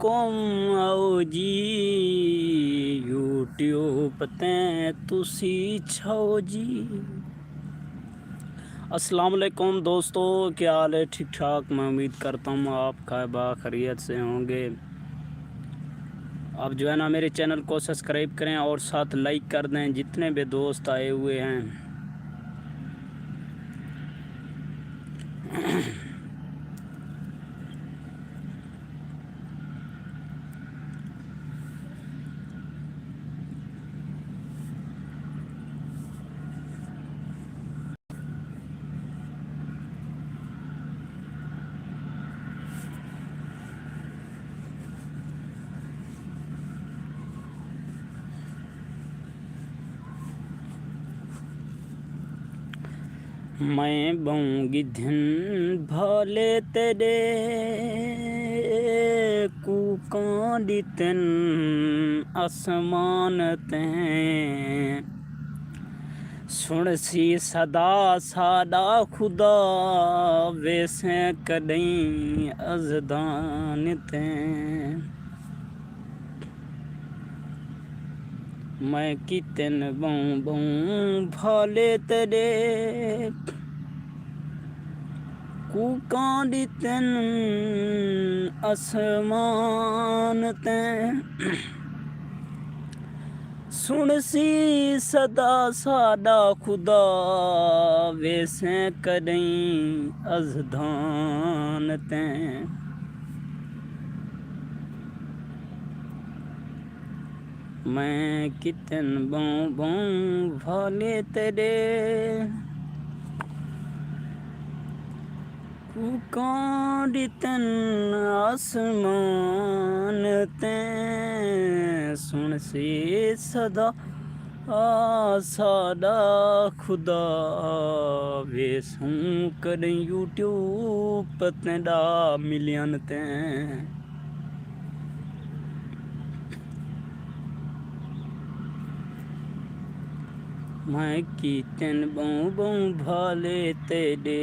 कौम आओ जी यूट्यूब ते तुसी छो जी। अस्सलाम वालेकुम दोस्तों, क्या हाल है? ठीक ठाक। मैं उम्मीद करता हूँ आप खैरियत से होंगे। आप जो है ना मेरे चैनल को सब्सक्राइब करें और साथ लाइक कर दें जितने भी दोस्त आए हुए हैं। मैं बऊंगी दिन भले तेरे कूकांडी तिन आसमान ते सुन सी सदा सादा खुदा वैसे कदई अजदान ते मैं कितन बऊं बऊं भले तेरे कूकां दितन आसमान ते सुन सी सदा सादा खुदा वैसे कदई अजदान ते मैं कितन बऊं बऊं भले तेरे कूकां दितन आसमान ते सुन सी सदा सादा खुदा वेसूं कदें यूट्यूब ते दा मिलियन ते मैं कितन बऊं बऊं भले तेरे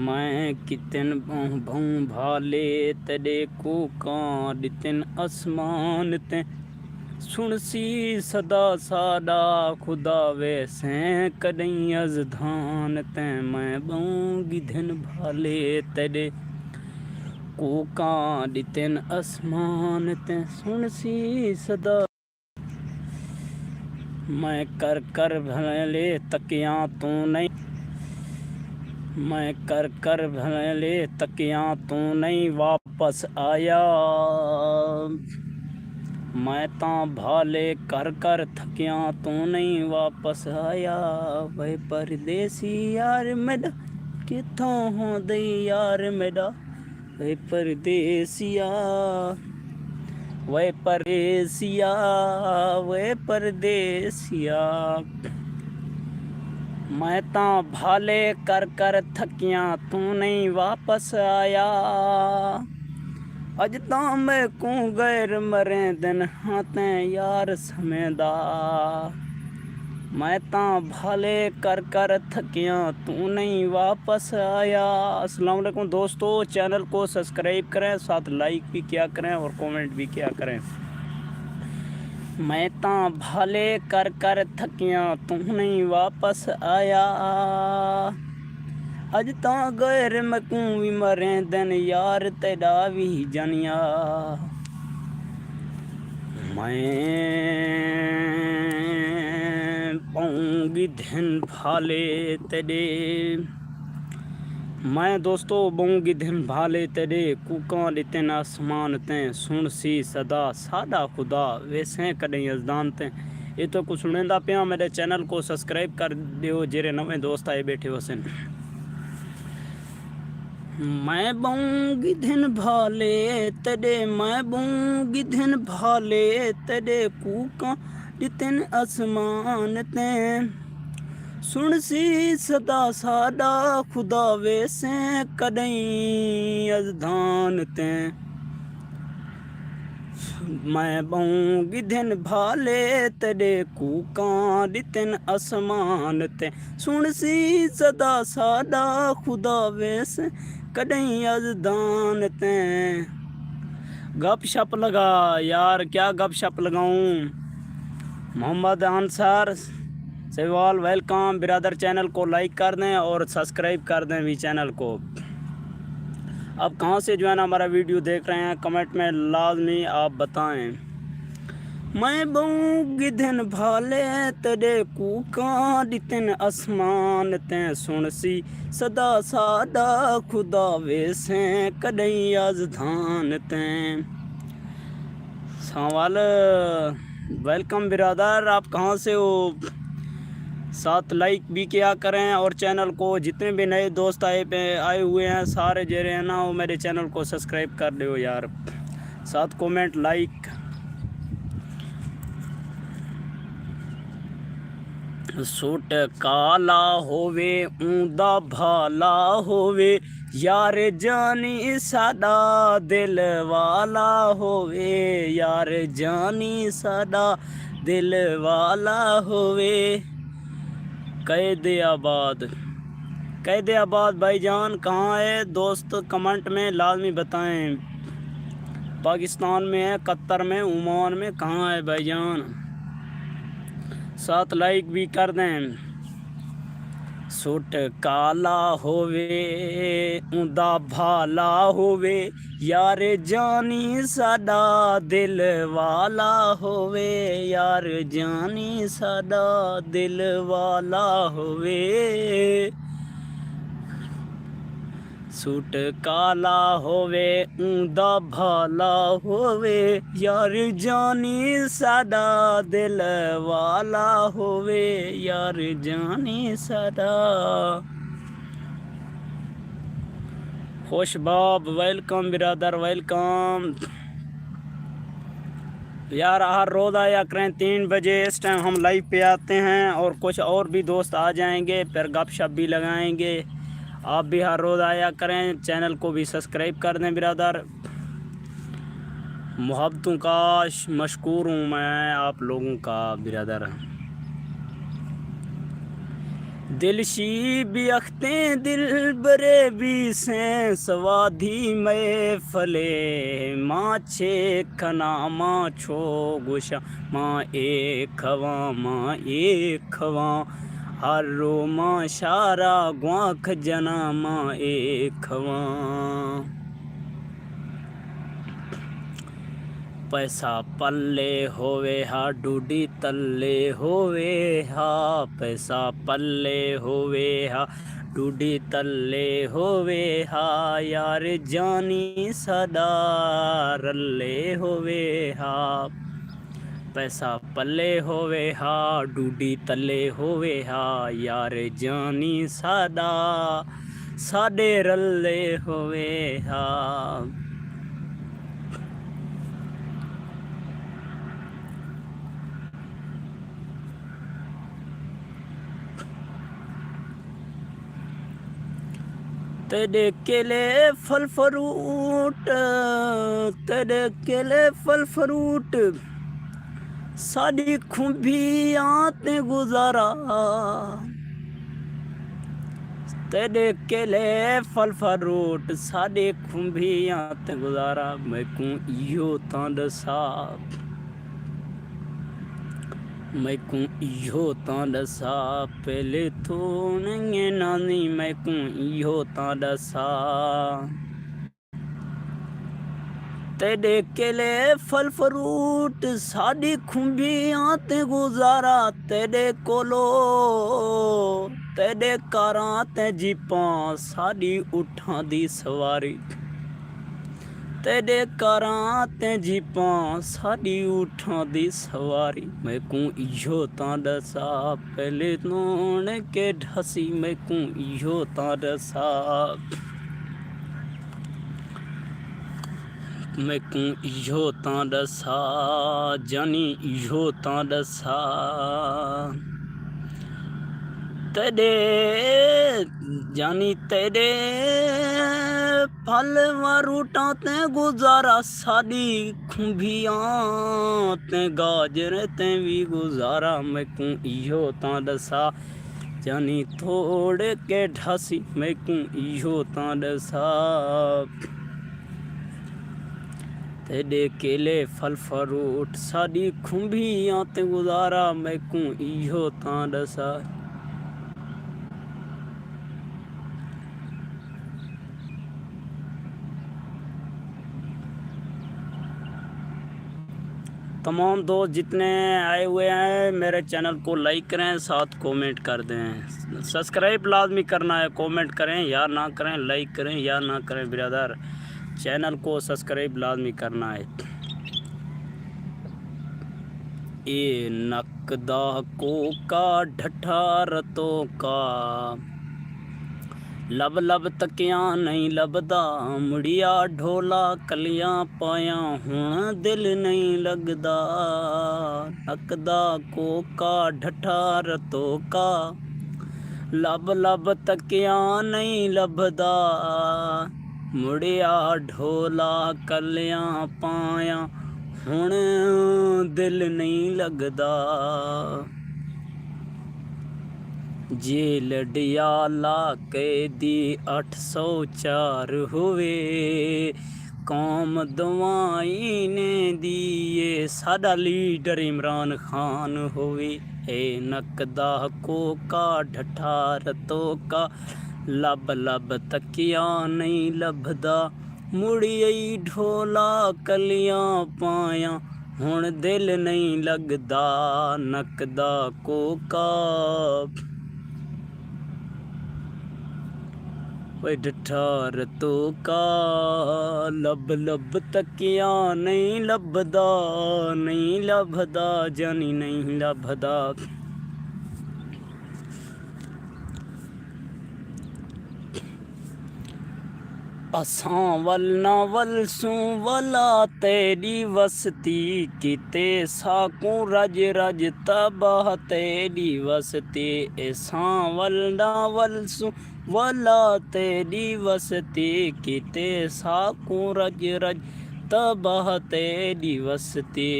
मैं कितन बऊं बऊं भाले तेरे कूकां दितन आसमान ते सुन सी सदा सादा खुदा वैसे कदई अजधान ते मैं बऊंगी दिन भाले तेरे कूकां दितन आसमान ते सुन सी सदा मैं कर कर भले तकिया तू नहीं मैं कर कर भले तकिया तू नहीं वापस आया मैं तां भाले कर कर थकिया तू नहीं वापस आया वे परदेसी यार मेरा किथों हो दई यार मेरा वे परदेसिया वे परदेसिया वे परदेसिया मैं तां भाले कर कर थकिया तू नहीं वापस आया अज तां मैं को गैर मरे दिन हाथे यार समेदा मैं तां भाले कर कर थकिया तू नहीं वापस आया। अस्सलाम वालेकुम दोस्तों, चैनल को सब्सक्राइब करें, साथ लाइक भी किया करें और कमेंट भी किया करें। मैं तां भाले कर कर थकिया तू नहीं वापस आया अज तां गैर मकू भी मरे दिन यार तेरा भी जनिया मैं पाऊंगी दिन भाले तेरे मैं दोस्तों बऊंगी दिन भाले तेरे कूकां दितन आसमान ते सुन सी सदा सादा खुदा वैसे कदें यजदान ते। ये तो कुछ सुनेंदा पिया, मेरे चैनल को सब्सक्राइब कर दियो जेरे नवे दोस्त आए बैठे हो सन। मैं बऊंगी दिन भाले तेरे मैं बऊंगी दिन भाले तेरे कूकां दितन आसमान ते सुन सी सदा सादा खुदा वैसे कदई अजदान ते मैं बहु गिधन भाले तेरे कूकां दितन आसमान ते सुन सी सदा सादा खुदा वेस कदई अजदान ते। गप शप लगा यार, क्या गप शप लगाऊं। मोहम्मद अंसार सेवाल वेलकम बिरादर। चैनल को लाइक कर दें और सब्सक्राइब कर दें भी चैनल को। अब कहाँ से जो है ना हमारा वीडियो देख रहे हैं कमेंट में लाजमी आप बताएं। मैं बहु गिधन भाले तेरे कूका दितन आसमान ते सुन सी सदा सादा खुदा वेसे कदई अजधान ते। सवाल वेलकम बिरादर, आप कहाँ से हो। साथ लाइक भी किया करें और चैनल को जितने भी नए दोस्त आए हुए हैं सारे जो रहे हैं ना वो मेरे चैनल को सब्सक्राइब कर दो यार। साथ कमेंट लाइक। सूट काला होवे ऊंदा भाला होवे यार जानी सादा दिल वाला होवे यार जानी सादा दिल वाला होवे। कैद आबाद भाईजान कहाँ है दोस्त, कमेंट में लाजमी बताएं। पाकिस्तान में है, कतर में, ओमान में, कहाँ है भाईजान। साथ लाइक भी कर दें। सूट काला होवे ऊंदा भाला होवे यार जानी सादा दिल वाला होवे यार जानी सादा दिल वाला होवे। सूट काला होवे ऊंदा भाला होवे यार जानी सादा दिल वाला होवे यार जानी सादा। खुशबाब वेलकम बिरादर वेलकम यार। हर रोज़ आया करें 3 बजे, इस टाइम हम लाइव पे आते हैं और कुछ और भी दोस्त आ जाएंगे, फिर गपशप भी लगाएंगे। आप भी हर रोज़ आया करें, चैनल को भी सब्सक्राइब कर दें बिरादर। मोहब्बतों का मशकूर हूँ मैं आप लोगों का बिरादर। दिल शी भी अखते दिल बरे भी से सवाधी में फले माँ छे खना माँ छो गुशा माँ एक खवा हर रो माँ शारा ग्वाख जना माँ एक खवा। पैसा पल्ले होवे हा डूडी तल्ले होवे हा पैसा पल्ले होवे हा डूडी तल्ले होवे हा यार जानी सदा रल्ले होवे हा। पैसा पल्ले होवे हा डूडी तल्ले होवे हा यार जानी सदा साडे रल्ले होवे हा। तेरे केले फल फ्रूट तेरे केले फल फ्रूट साड़ी खुंबियाँ ते गुजारा। तेरे केले फल फ्रूट साड़ी खुंबियाँ ते गुजारा। मैं को इहो तां दसा मैं को इहो तां दसा पहले तो नहीं नानी मैं को इहो तां दसा। तेरे केले फल फ्रूट साड़ी खुंबियाँ ते गुजारा। तेरे कोलो तेरे कारां ते जीपां साड़ी उठां दी सवारी। तेरे कारां ते जीपां साड़ी उठां दी सवारी। मैं को इहो तां दसा पहले नोण के ढसी मैं को इहो तां दसा। मैं को इहो तां दसा जानी इहो तां दसा। तेरे जानी तेरे फल रूटां ते गुजारा साडी खुंभियां ते गाजर ते भी गुजारा मैकू इहो तां दसा जानी थोड़ के ढासी मैकू इहो तां दसा तेरे केले फल फ्रूट साडी खुंभियां ते गुजारा मैकू इहो तां दसा तमाम दोस्त जितने आए हुए हैं मेरे चैनल को लाइक करें, साथ कमेंट कर दें। सब्सक्राइब लाजमी करना है, कमेंट करें या ना करें, लाइक करें या ना करें ब्रदर, चैनल को सब्सक्राइब लाजमी करना है। ए नकदा को का ढठा रतों का लब लब तकिया नहीं लभदा मुड़िया ढोला कलियां पाया हुण दिल नहीं लगदा नकदा कोका ढठा रतो का लब लब तकिया नहीं लभदा मुड़िया ढोला कलियां पाया हुण दिल नहीं लगदा जेल डियाला कैदी 804 हुए कौम दवाई ने दिए साडा लीडर इमरान खान हुए ए नकदा कोका ढठा रतो का लब लब तकिया नहीं लभदा मुड़ियई ढोला कलियां पाया हुण दिल नहीं लगदा नकदा कोका ढठा रतो का लब लब तकिया नहीं लभदा नहीं लभदा जानी नहीं लभदा असां वल ना वलसूं वला तेरी वसती किते साकू रज रज तबाह तेरी वसती असां वल ना वलसूं वला तेरी वसती किते साकू रज रज तबाह तेरी वसती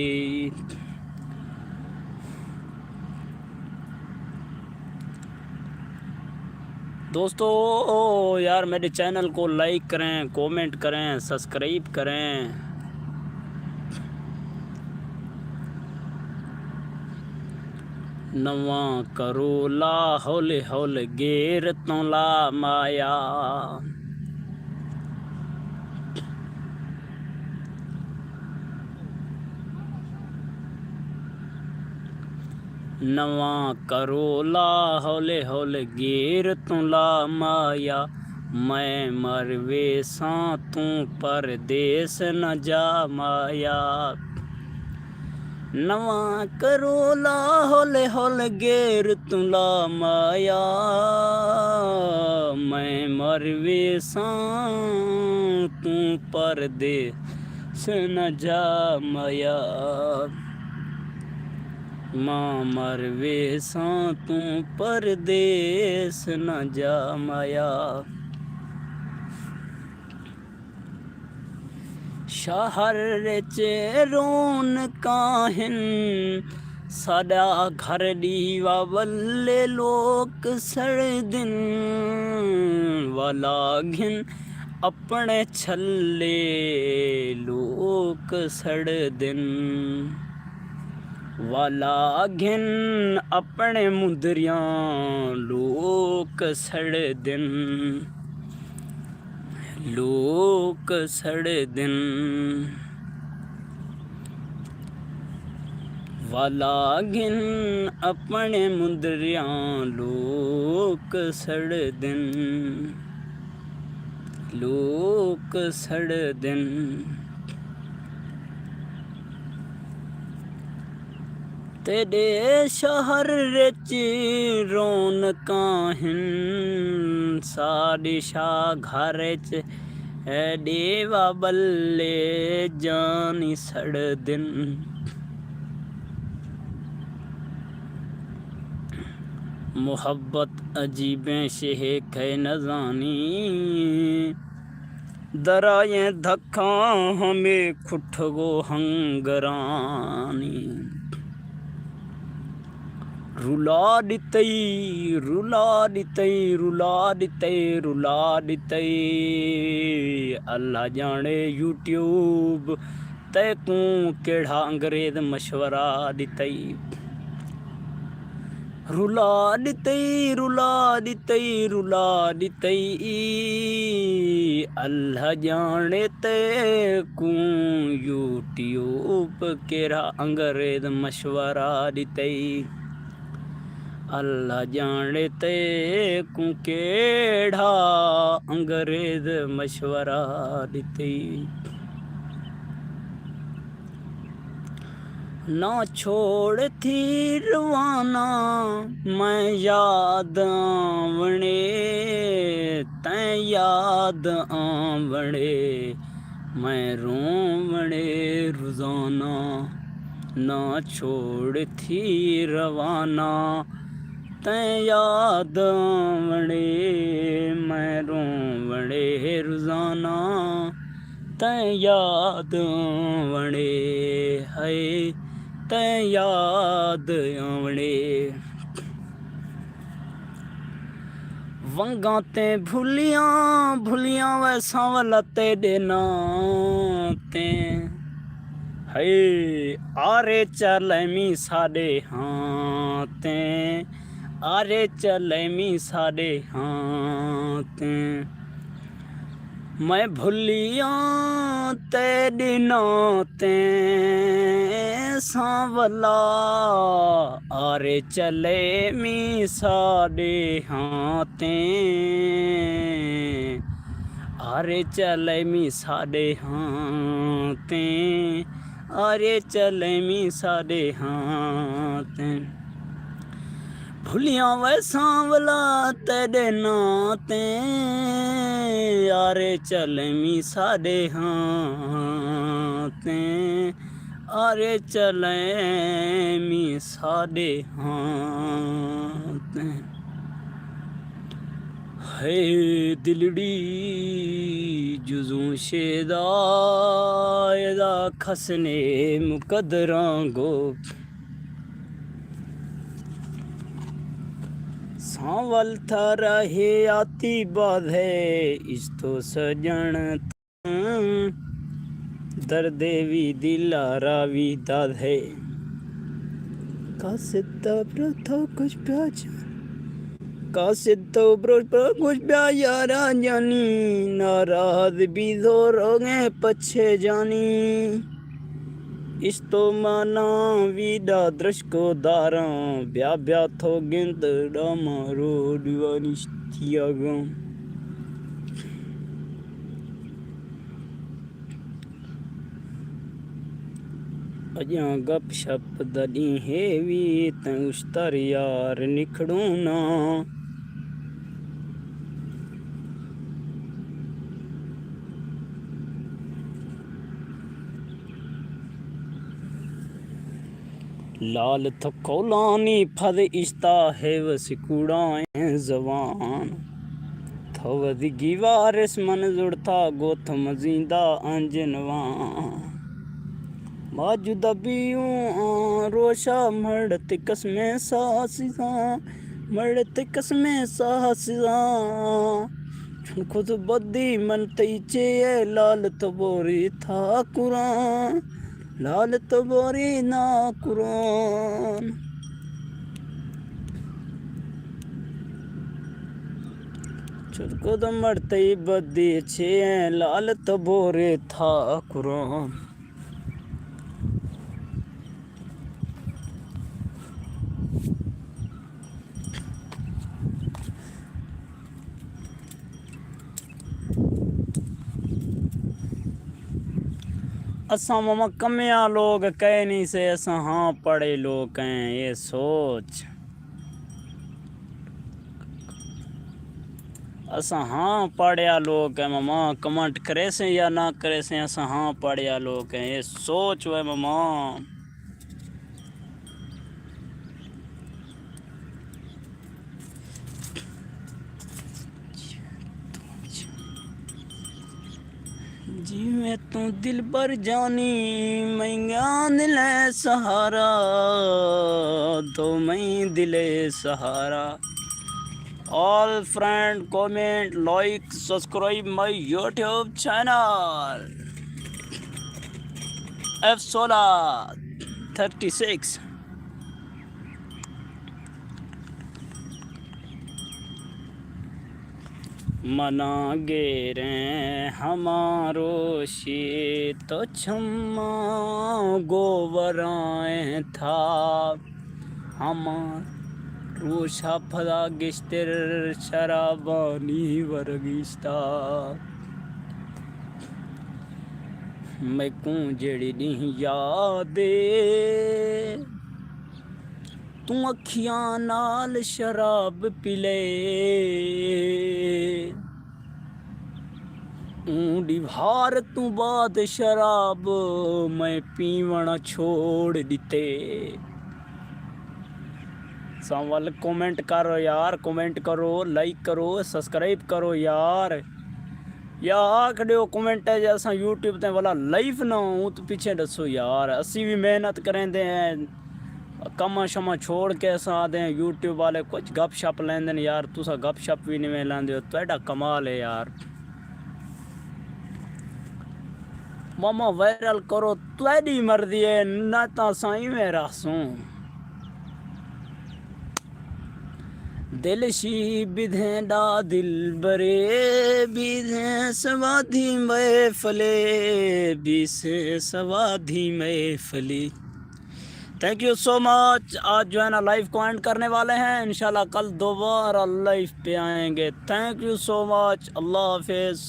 दोस्तों यार मेरे चैनल को लाइक करें, कमेंट करें, सब्सक्राइब करें। नवा करो ला हौले हौले गेर तो ला माया नवा करो ला हौले हौले गेर तू ला माया मैं मरवे सा तू परदेस न जा माया नवा करो ला हौले हौले गेर तू ला माया मैं मरवे सा तू परदेस न जा माया मां मरवे सा तू परदेस न जा माया शहर च रौनका हिन साडा घर दीवा वल्ले लोक सड़ दिन वाला घिन अपने छल्ले लोक सड़ दिन वाला घिन अपने मुंदरियां लोक सड़ दिन लोक सड़ दिन वाला घिन अपने मुंदरियां लोक सड़ दिन लोक सड़ दिन तेरे शहर च रौनकां हिन साडे शाह घर च देवा बल्ले जानी सड़ दिन मोहब्बत अजीबें शेख है न जानी दराये धक्का हमें खुठगो हंगरानी रुला दितई रुला दितई रुला दितई रुला दितई अल्लाह जाने यूट्यूब तैकू केड़ा अंग्रेज मशवरा दितई रुला दितई रुला दितई रुला दितई अल्लाह जाने तैकू यूट्यूब केड़ा अंग्रेज मशवरा दितई अल्लाह जाने ते कु केड़ा अंग्रेज मशवरा दिते ना छोड़ थी रवाना मैं याद आवणे तैं याद आवणे मैं रोवणे रोजाना ना छोड़ थी रवाना तैं याद आवणे मैं रोवणे रोजाना तैं याद आवणे है तैं याद आवणे वंगा ते भुलियां भुलियां वैसा वाला तेरे नाते है आरे चलमी साडे हाथे आरे चलमी साडे हाथे मैं भुलिया तेरे नाते सांवला आरे चले मी साडे हाथे आरे चले मी साडे हाथे आरे चले मी साडे हाथे भुलिया वै सांवला तेरे नाते आरे चले मी साडे हाथे आरे चले मी साडे हाथे है दिलड़ी जुजू शेदा खसने मुकदरां गो सांवल था रहे आती बाधे इस तो सजन दर्देवी दिला रावी दाधे कासिता प्रथा कुछ प्याज कासितो कुछ प्यारा जानी नाराज भी रोगे पछे जानी इस तो माना वीडा दृश्को दारा ब्या ब्या थो गिंद डामारो दीवानी थियागा अजा गप शप दडी हेवी तैं उस्तर यार निखड़ू ना लाल थकोलानी फद इश्ता है वसिकुड़ा जवान थवद गिवारिस मन जुड़ता गोथ मजीदा अंजनवा बाजू दबियूं रोशा मड़त कसमें सासिसा मड़त कसमें सासिसा खुद बदी मन तईचे लाल तबोरी था कुरान लाल तबोरी ना कुरान चुटको तो मरते बदी छे लाल तबोरे था कुरान असा मामा कमिया लोग कह नहीं से असा हाँ पढ़े लोग कहें ये सोच असा हाँ पढ़िया लोग है मामा कमेंट करे से या ना करे से असा हाँ पढ़िया लोग हैं ये सोच वे मामा जिਵੇਂ ਤੂੰ ਦਿਲ ਭਰ ਜਾਨੀ ਮੈਂ ਦਿਲੇ ਸਹਾਰਾ तो मैं दिले सहारा all friend comment like subscribe my YouTube channel F Sola 36 मना गेरे हमारो शे तो छम्मा गोवराए था हमार रोशा फदा गिश्तर शराबानी वर्गिश्ता मैं कूं जड़ी नहीं यादे तू अखियां नाल शराब पिले ऊंडी भार तू बाद शराब मैं पीवना छोड़ दिते सवाल कमेंट करो यार कमेंट करो लाइक करो सब्सक्राइब करो यार या आखड़े कमेंट है जैसा यूट्यूब ते वाला लाइव ना हूँ तो पीछे दसो यार असी भी मेहनत करेंदे हैं कमा शमा छोड़ के अस आते हैं यूट्यूब वाले कुछ गप शप लेंदे ने यार तुसा गप शप भी नहीं लांदे हो तुहाडा कमाल है यार मामा वायरल करो तुहाडी मर्जी है ना ता साई में रासूं दिल शी बिधेंदा दिल बरे बिधे सवाधी महफले बिसे सवाधी महफली थैंक यू सो मच आज जो है ना लाइव को एंड करने वाले हैं इंशाल्लाह कल दोबारा लाइव पे आएंगे थैंक यू सो मच अल्लाह हाफिज़